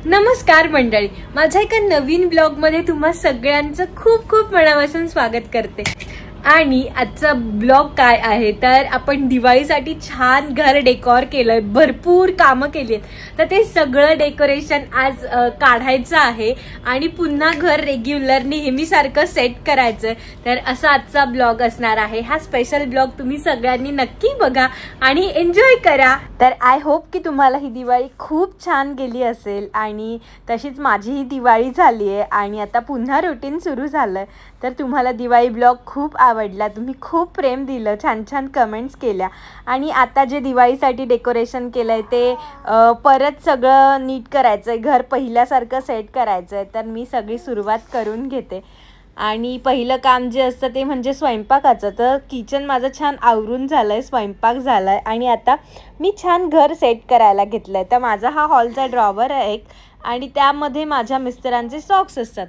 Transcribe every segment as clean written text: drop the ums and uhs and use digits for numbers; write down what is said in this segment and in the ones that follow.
नमस्कार मंडळी, माझ्या एका नवीन ब्लॉग मध्ये तुम्हा सगळ्यांचं खूप खूप मनापासून स्वागत करते। आणि आजचा ब्लॉग काय आहे तर आपण दिवाळीसाठी छान घर डेकोर केलंय, भरपूर कामं केली आहेत, तर ते सगळं डेकोरेशन आज काढायचं आहे आणि पुन्हा घर रेग्युलर नेहमीसारखं सेट करायचं। तर असा आजचा ब्लॉग असणार आहे। हा स्पेशल ब्लॉग तुम्ही सगळ्यांनी नक्की बघा आणि एन्जॉय करा। तर आय होप की तुम्हाला ही दिवाळी खूप छान गेली असेल आणि तशीच माझी ही दिवाळी झाली आहे आणि आता पुन्हा रुटीन सुरू झालंय। तर तुम्हाला दिवाळी ब्लॉग खूप आवडला, तुम्ही खूप प्रेम दिलं, छान छान कमेंट्स केल्या आणि आता जे दिवाळीसाठी डेकोरेशन केलंय ते परत सगळं नीट करायचंय, घर पहिल्यासारखं सेट करायचंय। तर मी सगळी सुरुवात करून घेते आणि पहिलं काम जे असतं ते म्हणजे स्वयंपाकाचं। तर किचन माझं छान आवरून झालंय, स्वयंपाक झालाय आणि आता मी छान घर सेट करायला घेतलंय। तर माझा हा हॉलचा ड्रॉवर आहे एक आणि त्यामध्ये माझ्या मिस्टरांचे सॉक्स असतात।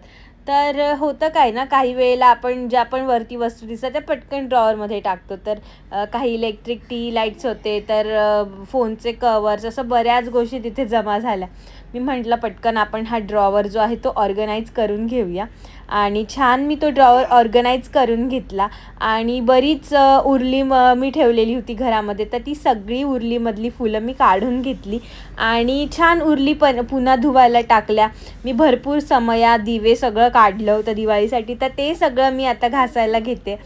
तर होतं काय ना, काही वेळेला आपण ज्या पण वरती वस्तू दिसतात त्या पटकन ड्रॉवरमध्ये टाकतो। तर काही इलेक्ट्रिक टी लाईट्स होते, तर फोनचे कवर्स, असं बऱ्याच गोष्टी तिथे जमा झाल्या। मी म्हटलं पटकन आपण हा ड्रॉवर जो आहे तो ऑर्गनाईज करून घेऊया आणि छान मी तो ड्रॉवर ऑर्गनाईज करून घेतला आणि बरीच उरली मी ठेवलेली होती घरामध्ये, तर ती सगळी उरलीमधली फुलं मी काढून घेतली आणि छान उरली पण पुन्हा धुवायला टाकल्या। मी भरपूर समया दिवे सगळं काढलं होतं दिवाळीसाठी, तर ते सगळं मी आता घासायला घेते।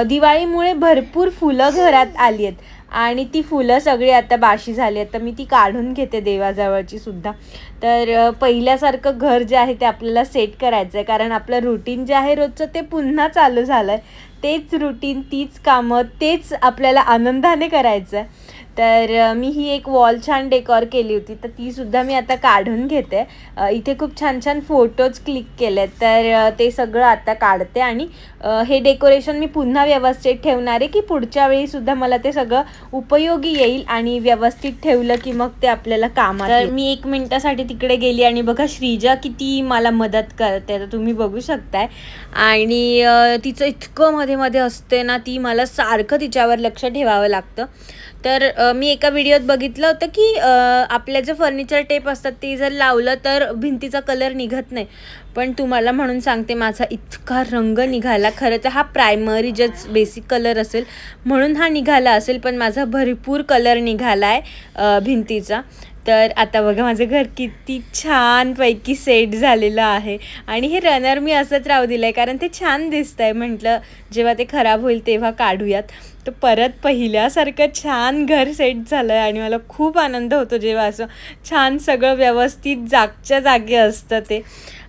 दिवाळीमुळे भरपूर फुलं घरात आली आहेत आणि ती फुलं सगळी आता बाशी झाली आहेत, तर मी ती काढून घेते देवाजवळची सुद्धा। तर पहिल्यासारखं घर जे आहे ते आपल्याला सेट करायचं आहे, कारण आपलं रुटीन जे आहे रोजचं ते पुन्हा चालू झालं आहे। तेच रुटीन, तीच कामं, तेच आपल्याला आनंदाने करायचं आहे। तर मी ही एक वॉल छान डेकोर केली होती, तर ती सुद्धा मी आता काढून घेते। इथे खूप छान छान फोटोज क्लिक केले, तर ते सगळं आता काढते आणि हे डेकोरेशन मी पुन्हा व्यवस्थित ठेवणार आहे की पुढच्या वेळी सुद्धा मला ते सगळं उपयोगी येईल आणि व्यवस्थित ठेवलं की मग ते आपल्याला कामात येईल। मी 1 मिनिटासाठी तिकडे गेली आणि बघा श्रीजा किती मला मदत करते, तर तुम्ही बघू शकताय। आणि तिचं इतकं मध्ये मध्ये असते ना, ती मला सारखं तिच्यावर लक्ष ठेवावं लागतं। तर मी एका व्हिडिओत बघितलं होतं की आपल्या जे फर्निचर टेप असतात ते जर लावलं तर भिंतीचा कलर निघत नाही, पण तुम्हाला म्हणून सांगते माझा इतका रंग निघाला। खरं तर हा प्रायमरी जस्ट बेसिक कलर असेल म्हणून हा निघाला असेल, पण माझा भरपूर कलर निघाला आहे भिंतीचा। तर आता बघा माझं घर किती छानपैकी सेट झालेलं आहे आणि हे रनर मी असंच राहू दिलं आहे कारण ते छान दिसतं आहे। म्हटलं जेव्हा ते खराब होईल तेव्हा काढूयात, तर परत पहिल्यासारखं छान घर सेट झालं आहे आणि मला खूप आनंद होतो जेव्हा असं छान सगळं व्यवस्थित जागच्या जागी असतं ते।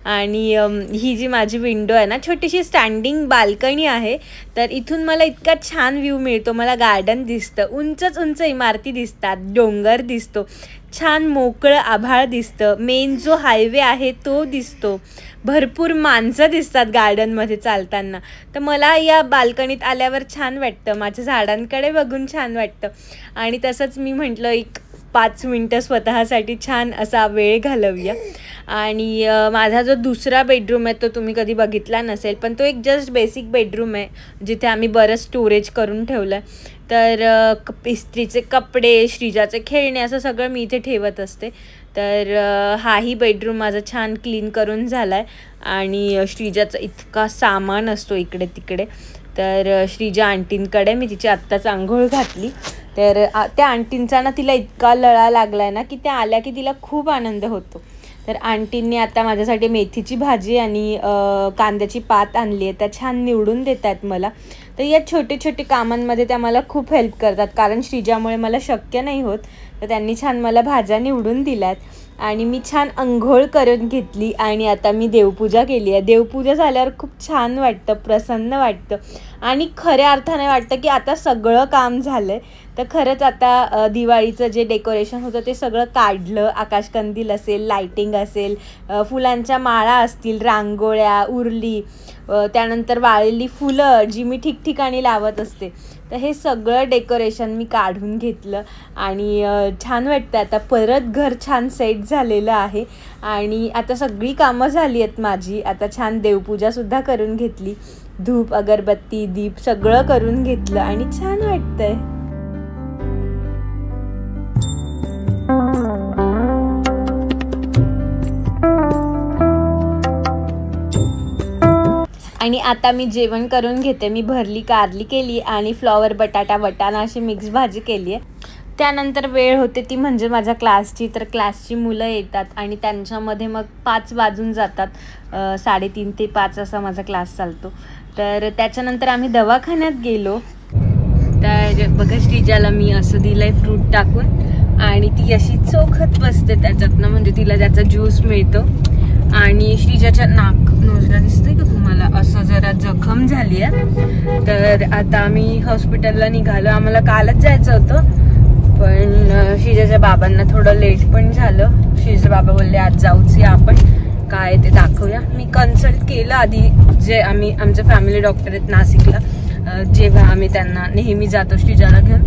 आणि ही जी माझी विंडो आहे ना, छोटीशी स्टँडिंग बाल्कनी आहे, तर इथून मला इतका छान व्ह्यू मिळतो। मला गार्डन दिसतं, उंचच उंच इमारती दिसतात, डोंगर दिसतो, छान मोकळं आभाळ दिसतं, मेन जो हायवे आहे तो दिसतो, भरपूर माणसं दिसतात गार्डनमध्ये चालताना। तर मला या बाल्कनीत आल्यावर छान वाटतं, माझ्या झाडांकडे बघून छान वाटतं आणि तसंच मी म्हटलं एक 5 मिनटं स्वतःसाठी छान असा वेळ घालवूया। आणि माझा जो दुसरा बेडरूम आहे तो तुम्ही कधी बघितला नसेल, पण तो एक जस्ट बेसिक बेडरूम आहे जिथे आम्ही बरं स्टोरेज करून ठेवलं आहे। तर इस्त्रीचे कपडे, श्रीजाचे खेळणे असं सगळं मी इथे ठेवत असते। तर हाही बेडरूम माझा छान क्लीन करून झाला आहे आणि श्रीजाचा इतका सामान असतो इकडे तिकडे। तर श्रीजा आंटींकडे मी तिची आत्ताच आंघोळ घातली, तर त्या आंटींचा ना तिला इतका लळा लागला आहे ना की त्या आल्या की तिला खूप आनंद होतो। तर आंटींनी आता माझ्यासाठी मेथीची भाजी आणि कांद्याची पात आणली आहे, त्या छान निवडून देत आहेत मला। तर या छोटे छोटे कामांमध्ये त्या मला खूप हेल्प करतात, कारण श्रीजामुळे मला शक्य नाही होत, तर त्यांनी छान मला भाज्या निवडून दिल्यात आणि मी छान अंघोळ करून घेतली आणि आता मी देवपूजा केली आहे। देवपूजा झाल्यावर खूप छान वाटतं, प्रसन्न वाटतं आणि खऱ्या अर्थाने वाटतं की आता सगळं काम झालं आहे। तर खरंच आता दिवाळीचं जे डेकोरेशन होतं ते सगळं काढलं, आकाशकंदील असेल, लाईटिंग असेल, फुलांच्या माळा असतील, रांगोळ्या उरली, त्यानंतर वाळलेली फुलं जी मी ठिकठिकाणी लावत असते, तर हे सगळं डेकोरेशन मी काढून घेतलं आणि छान वाटतं। आता परत घर छान सेट झालेलं आहे आणि आता सगळी कामं झाली आहेत माझी। आता छान देवपूजासुद्धा करून घेतली, धूप अगरबत्ती दीप सगळं करून घेतलं आणि छान वाटतंय। आणि आता मी जेवण करून घेते. मी भरली कारली केली आणि फ्लॉवर बटाटा वाटाणा अशी मिक्स भाजी केली आहे. त्यानंतर वेळ होते ती म्हणजे माझ्या क्लासची. तर क्लासची मुलं येतात आणि त्यांच्यामध्ये मग 5 वाजून जातात. 3:30 ते 5 असा माझा क्लास चालतो. तर त्याच्यानंतर आम्ही दवाखान्यात गेलो. तर बघा श्रीजाला मी असं दिलंय फ्रूट टाकून आणि ती अशी चोखत बसते त्याच्यातनं, म्हणजे तिला त्याचा ज्यूस मिळतो. आणि श्रीजाच्या नोजला दिसतंय का तुम्हाला असं जरा जखम झाली आहे. तर आता आम्ही हॉस्पिटलला निघालो. आम्हाला कालच जायचं होतं पण श्रीजाच्या बाबांना थोडं लेट पण झालं. श्रीजाचे बाबा बोलले आज जाऊच या आपण, काय ते दाखवूया. मी कन्सल्ट केलं आधी, जे आमचे फॅमिली डॉक्टर आहेत नाशिकला, जेव्हा आम्ही त्यांना नेहमी जातो श्रीजाला घेऊन.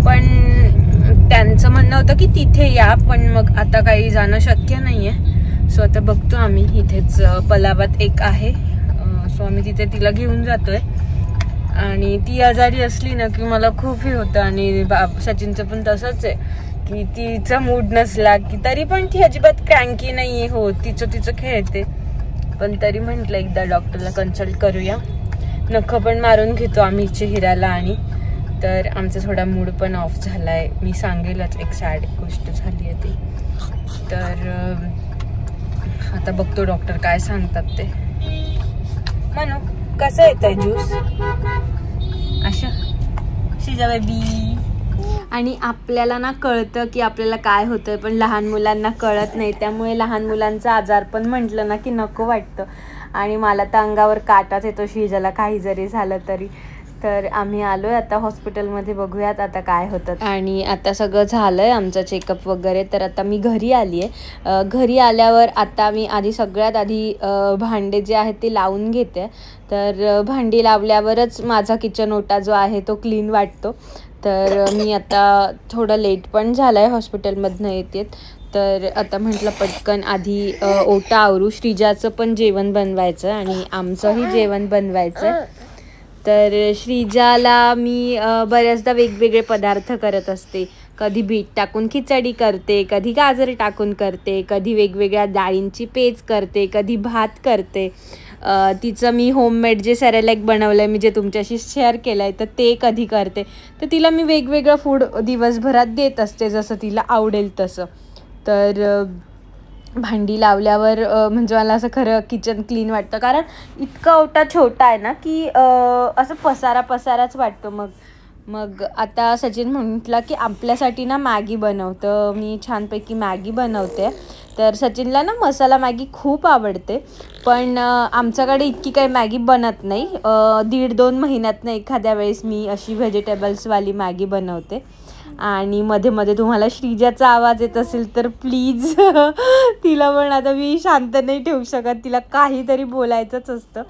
पण त्यांचं म्हणणं होतं की तिथे या, पण मग आता काही जाणं शक्य नाहीये. सो आता बघतो आम्ही, इथेच पलावात एक आहे, सो आम्ही तिथे तिला घेऊन जातोय. आणि ती आजारी असली ना की मला खूप हे होतं. आणि सचिनचं पण तसंच आहे की तिचा मूड नसला की तरी पण ती अजिबात क्रँकी नाही हो, तिचं खेळते. पण तरी म्हटलं एकदा डॉक्टरला कन्सल्ट करूया. नखं पण मारून घेतो आम्ही चेहऱ्याला. आणि तर आमचा थोडा मूड पण ऑफ झालाय. मी सांगेलच, एक सॅड गोष्ट झाली आहे ती. तर आता बघतो डॉक्टर काय सांगतात ते. म्हणू कसं येतंय ज्यूस अशा श्रीजा बेबी. आणि आपल्याला ना कळतं की आपल्याला काय होतंय, पण लहान मुलांना कळत नाही. त्यामुळे लहान मुलांचा आजार पण म्हटलं ना की नको वाटतं. आणि मला तर अंगावर काटाच येतो श्रीजाला काही जरी झालं तरी. तर आम्ही आलोय आता हॉस्पिटलमध्ये, बघूयात आता काय होतं. आणि आता सगळं झालंय आमचं चेकअप वगैरे. तर आता मी घरी आली आहे. घरी आल्यावर आता मी सगळ्यात आधी भांडे जे आहेत ते लावून घेते. तर भांडी लावल्यावरच माझा किचन ओटा जो आहे तो क्लीन वाटतो. तर मी आता थोडं लेट पण झालं आहे हॉस्पिटलमधनं येते. तर आता म्हटलं पटकन आधी ओटा आवरू. श्रीजाचं पण जेवण बनवायचं आणि आमचंही जेवण बनवायचं. तर श्रीजाला मी बऱ्याचदा वेगवेगळे पदार्थ करत असते. कधी बीट टाकून खिचडी करते, कधी गाजर टाकून करते, कधी वेगवेगळ्या डाळींची पेज करते, कधी भात करते. तिचं मी होममेड जे सेरेलॅक बनवलं आहे, मी जे तुमच्याशी शेअर केलं आहे, तर ते कधी करते. तर तिला मी वेगवेगळं फूड दिवसभरात देत असते जसं तिला आवडेल तसं. तर भांडी लावल्यावर म्हणजे मला असं खरं किचन क्लीन वाटतं. कारण इतका ओटा छोटा आहे ना की असं पसाराच वाटतो. मग आता सचिन म्हटलं की आपल्यासाठी ना मॅगी बनवतं. मी छानपैकी मॅगी बनवते. तर सचिनला ना मसाला मॅगी खूप आवडते. पण आमच्याकडे इतकी काही मॅगी बनत नाही. 1.5-2 महिन्यातनं एखाद्या वेळेस मी अशी व्हेजिटेबल्सवाली मॅगी बनवते. आणि मध्ये मध्ये तुम्हाला श्रीजाचा आवाज येत असेल तर प्लीज तिला पण आता मी शांत नाही ठेवू शकत, तिला काहीतरी बोलायचंच असतं.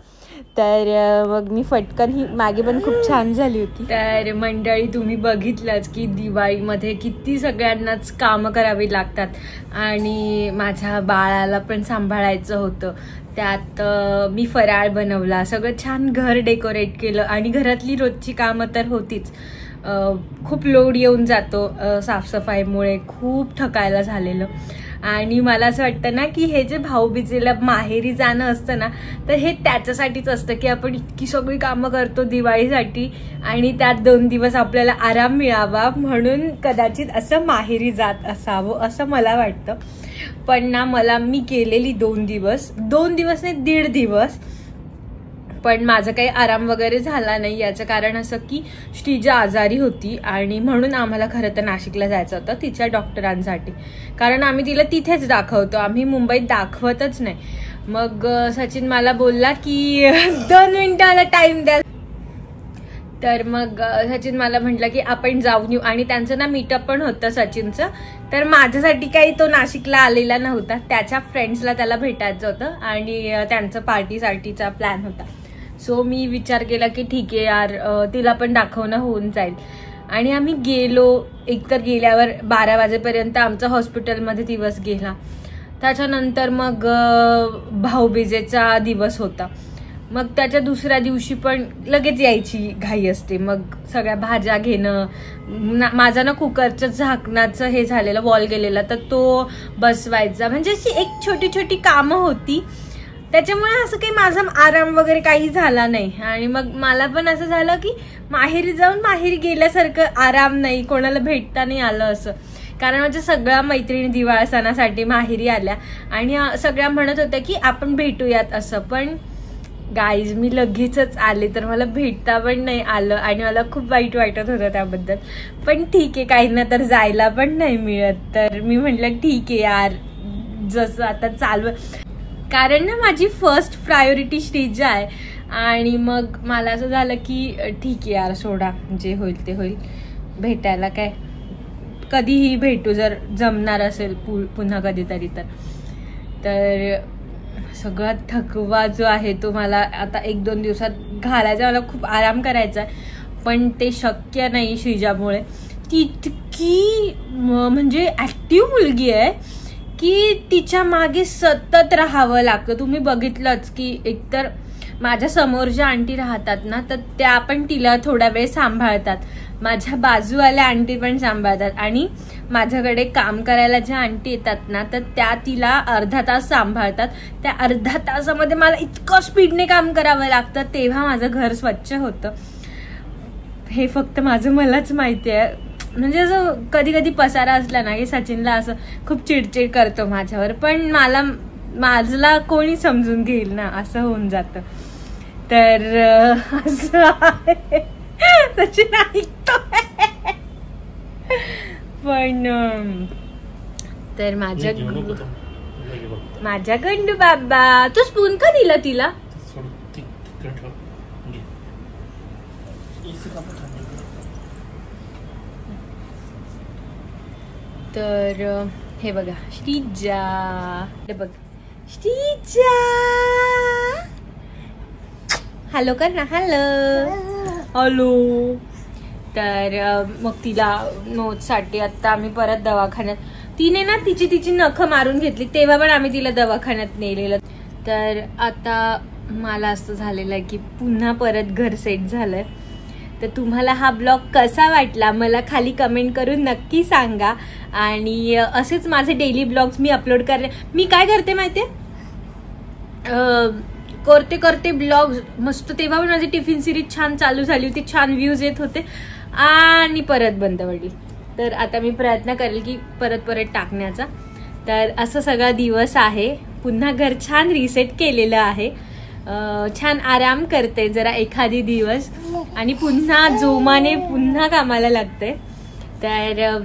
तर मग मी फटकन ही मॅगी पण खूप छान झाली होती. तर मंडळी तुम्ही बघितलंच की दिवाळीमध्ये किती सगळ्यांनाच कामं करावी लागतात. आणि माझ्या बाळाला पण सांभाळायचं होतं. त्यात मी फराळ बनवला, सगळं छान घर डेकोरेट केलं. आणि घरातली रोजची कामं तर होतीच. खूप लोड येऊन जातो साफसफाईमुळे, खूप थकायला झालेलं. आणि मला असं वाटतं ना की हे जे भाऊबीजेला माहेरी जाणं असतं ना, तर हे त्याच्यासाठीच असतं की आपण इतकी सगळी कामं करतो दिवाळीसाठी आणि त्यात 2 दिवस आपल्याला आराम मिळावा म्हणून कदाचित असं माहेरी जात असावं असं मला वाटतं. पण ना मी केलेली 2 दिवस नाही 1.5 दिवस, पण माझं काही आराम वगैरे झाला नाही. याचं कारण असं की श्रीजा आजारी होती आणि म्हणून आम्हाला खरं तर नाशिकला जायचं होतं तिच्या डॉक्टरांसाठी. कारण आम्ही तिला तिथेच दाखवतो, आम्ही मुंबईत दाखवतच नाही. मग सचिन मला बोलला की 2 मिनिटाला टाइम द्या. तर मग सचिन मला म्हटलं की आपण जाऊन येऊ. आणि त्यांचं ना मीटअप पण होतं सचिनचं. तर माझ्यासाठी काही तो नाशिकला आलेला नव्हता, त्याच्या फ्रेंड्सला त्याला भेटायचं होतं आणि त्यांचं पार्टीसाठीचा प्लॅन होता. सो मी विचार केला की ठीक आहे यार, तिला पण दाखवणं होऊन जाईल. आणि आम्ही गेलो. एकतर गेल्यावर 12 वाजेपर्यंत आमचा हॉस्पिटलमध्ये दिवस गेला. त्याच्यानंतर मग भाऊबीजेचा दिवस होता. मग त्याच्या दुसऱ्या दिवशी पण लगेच यायची घाई असते. मग सगळ्या भाज्या घेणं, माझा ना कुकरचं झाकणाचं हे झालेलं, वॉल गेलेला, तर तो बसवायचा. म्हणजे अशी एक छोटी छोटी कामं होती. त्याच्यामुळे असं काही माझा आराम वगैरे काही झाला नाही. आणि मग मला पण असं झालं की माहेरी जाऊन माहेरी गेल्यासारखं आराम नाही, कोणाला भेटता नाही आलं असं. कारण माझ्या सगळ्या मैत्रिणी दिवाळी सणासाठी माहेरी आल्या आणि सगळ्या म्हणत होत्या की आपण भेटूयात असं. पण गाईज मी लगेचच आले तर मला भेटता पण नाही आलं आणि मला खूप वाईट वाटत होतं त्याबद्दल. पण ठीक आहे, काही ना तर जायला पण नाही मिळत. तर मी म्हटलं ठीक आहे यार, जसं आता चालू, कारण ना माझी फर्स्ट प्रायोरिटी श्रीजा आहे. आणि मग मला असं झालं की ठीक आहे यार, सोडा, जे होईल ते होईल, भेटायला काय कधीही भेटू जर जमणार असेल पुन्हा कधीतरी. तर सगळा थकवा जो आहे तो मला आता 1-2 दिवसात घालायचा, मला खूप आराम करायचा आहे. पण ते शक्य नाही श्रीजामुळे. ती इतकी म्हणजे ऍक्टिव्ह मुलगी आहे की तिच्या मागे सतत राहावं लागतं. तुम्ही बघितलंच की एकतर माझ्या समोर ज्या आंटी राहतात ना, तर त्या पण तिला थोडा वेळ सांभाळतात, माझ्या बाजूवाल्या आंटी पण सांभाळतात, आणि माझ्याकडे काम करायला ज्या आंटी येतात ना, तर त्या तिला अर्धा तास सांभाळतात. त्या अर्धा तासामध्ये मला इतकं स्पीडने काम करावं लागतं, तेव्हा माझं घर स्वच्छ होतं. हे फक्त माझं मलाच माहिती आहे. म्हणजे असं कधी कधी पसारा असला ना की सचिनला असं खूप चिडचिड करतो माझ्यावर, पण माझला कोणी समजून घेईल ना, असं होऊन जातं. तर असं आहे, सचिन ऐकतो. पण तर माझ्या गंडू बाबा, तू स्पून का दिला तिला? तर हे बघा श्रीजा, हे बघ श्रीजा, हॅलो कर ना, हॅलो. तर मग तिला नोटसाठी आता आम्ही परत दवाखान्यात, तिने ना तिची नखं मारून घेतली, तेव्हा पण आम्ही तिला दवाखान्यात नेलेलं. तर आता मला असं झालेलं आहे की पुन्हा परत घर सेट झालंय. तर तुम्हाला हा ब्लॉग कसा वाटला मला खाली कमेंट करून नक्की सांगा. आणि असेच माझे डेली ब्लॉग्स मी अपलोड करते. मी काय करते माहितीये, करते ब्लॉग्स मस्त. तेव्हा पण माझी टिफिन सिरीज छान चालू झाली होती, छान व्ह्यूज येत होते, आणि परत बंद पडली. तर आता मी प्रयत्न करेल की परत टाकण्याचा. तर असं सगळा दिवस आहे. पुन्हा घर छान रिसेट केलेलं आहे, छान आराम करते जरा एखादी दिवस, आणि पुन्हा जोमाने पुन्हा कामाला लागते. तर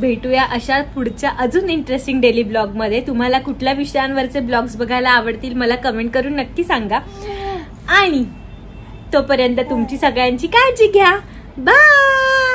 भेटूया अशा पुढच्या अजून इंटरेस्टिंग डेली ब्लॉग मध्ये. तुम्हाला कुठल्या विषयांवरचे ब्लॉग्स बघायला आवडतील मला कमेंट करून नक्की सांगा. आणि तोपर्यंत तुमची सगळ्यांची काळजी घ्या. बाय.